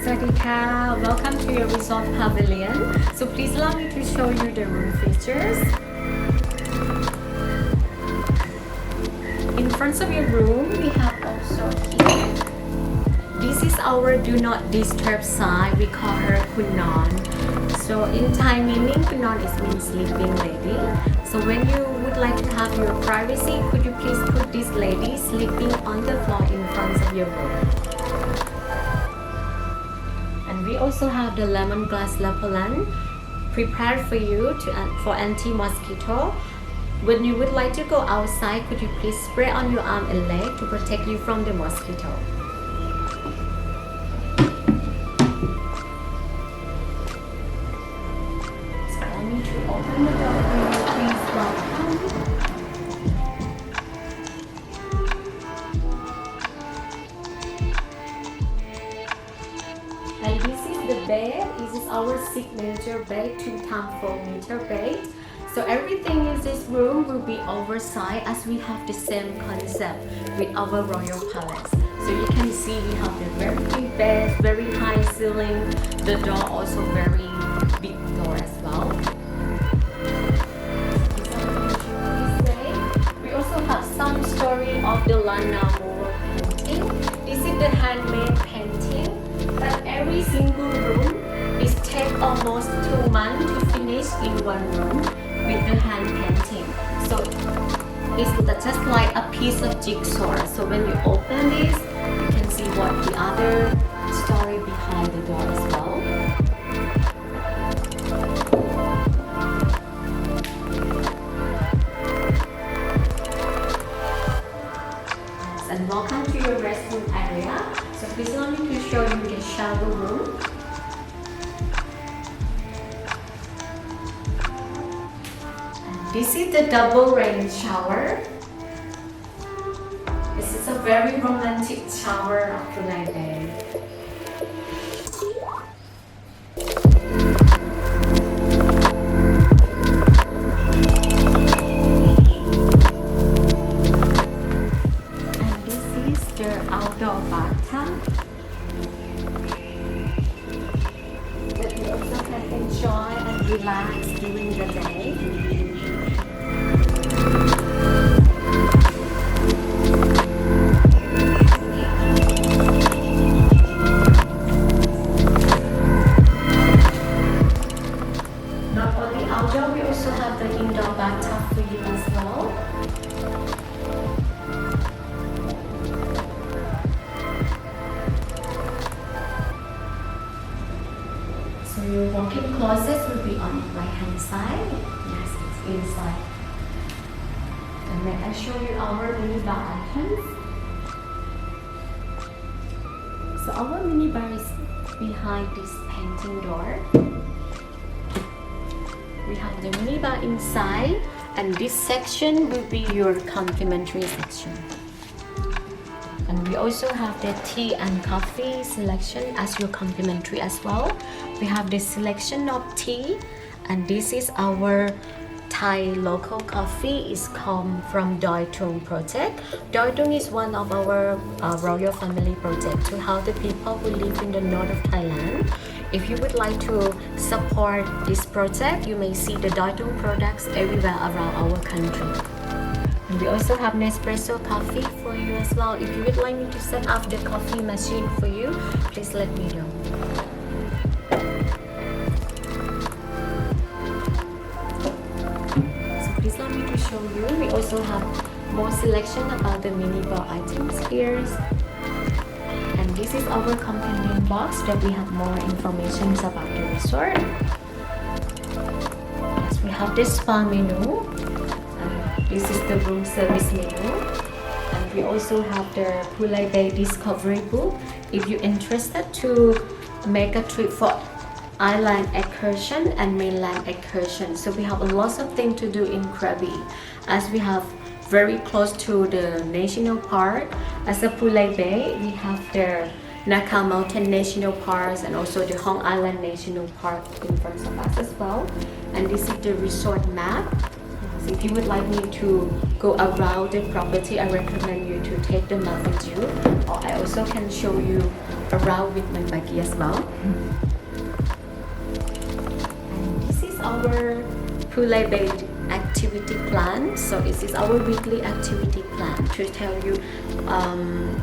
Sawadika, welcome to your resort Pavilion. So please allow me to show you the room features. In front of your room, we have also here. This is our do not disturb sign. We call her Khun. So in Thai meaning, Khun is means sleeping lady. So when you would like to have your privacy, could you please put this lady sleeping on the floor in front of your room. And we also have the lemongrass lapellan prepared for you for anti-mosquito. When you would like to go outside, could you please spray on your arm and leg to protect you from the mosquito. So I need to open the door for you. Please welcome. And this is the bed. This is our signature bed, 2x4 meter bed. So everything in this room will be oversized as we have the same concept with our royal palace. So you can see we have the very big bed, very high ceiling, the door also very big door as well. We also have some story of the Lanna painting. This is the handmade painting, but every single room is take almost 2 months to finish in one room with the hand painting. So it's just like a piece of jigsaw. So when you open this, you can see what the other story behind the door as well. Yes, and welcome to your restroom area. So please allow me to show you the shower room. This is the double rain shower. This is a very romantic shower of Phulay Bay. And this is the outdoor bathtub that you also can enjoy and relax during the day. We also have the indoor bathtub for you as well. So your walk-in closet will be on the right hand side. Yes, it's inside. And may I show you our minibar items. So our minibar is behind this painting door. We have the minibar inside, and this section will be your complimentary section. And we also have the tea and coffee selection as your complimentary as well. We have the selection of tea, and this is our Thai local coffee. Is come from Doi Tung project. Doi Tung is one of our royal family project to help the people who live in the north of Thailand. If you would like to support this project, you may see the Doi Tung products everywhere around our country. And we also have Nespresso coffee for you as well. If you would like me to set up the coffee machine for you, please let me know. So please allow me to show you. We also have more selection about the minibar items here. And this is our companion box that we have more information about the resort. Yes, we have this spa menu. And this is the room service menu. And we also have the Phulay Bay Discovery book. If you're interested to make a trip for island excursion and mainland excursion. So we have a lot of things to do in Krabi, as we have very close to the national park. As a Phulay Bay, we have the Naka Mountain National Park and also the Hong Island National Park in front of us as well. And this is the resort map. So if you would like me to go go around the property, I recommend you to take the muffin too. Or I also can show you around with my buggy as well. And this is our Phulay Bay activity plan. So this is our weekly activity plan to tell you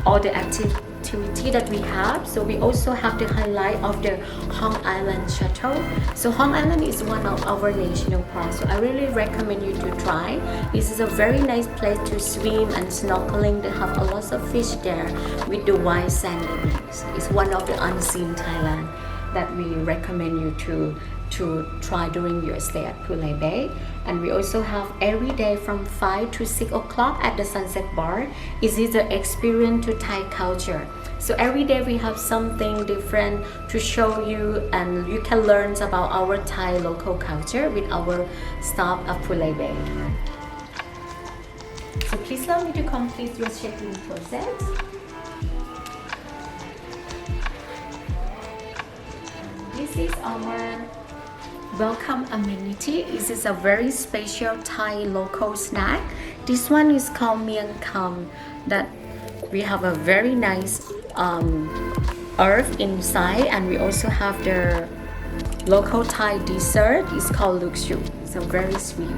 all the activity that we have. So we also have the highlight of the Hong Island shuttle. So Hong Island is one of our national parks, so I really recommend you to try. This is a very nice place to swim and snorkeling. They have a lot of fish there with the white sandy beach. It's one of the unseen Thailand that we recommend you to try during your stay at Phulay Bay. And we also have every day from 5 to 6 o'clock at the Sunset Bar. It is the experience to Thai culture. So every day we have something different to show you, and you can learn about our Thai local culture with our staff at Phulay Bay. So please allow me to complete your check-in process. This is our welcome amenity. This is a very special Thai local snack. This one is called Miang Kam. That we have a very nice earth inside, and we also have the local Thai dessert. It's called Lukshu. It's very sweet.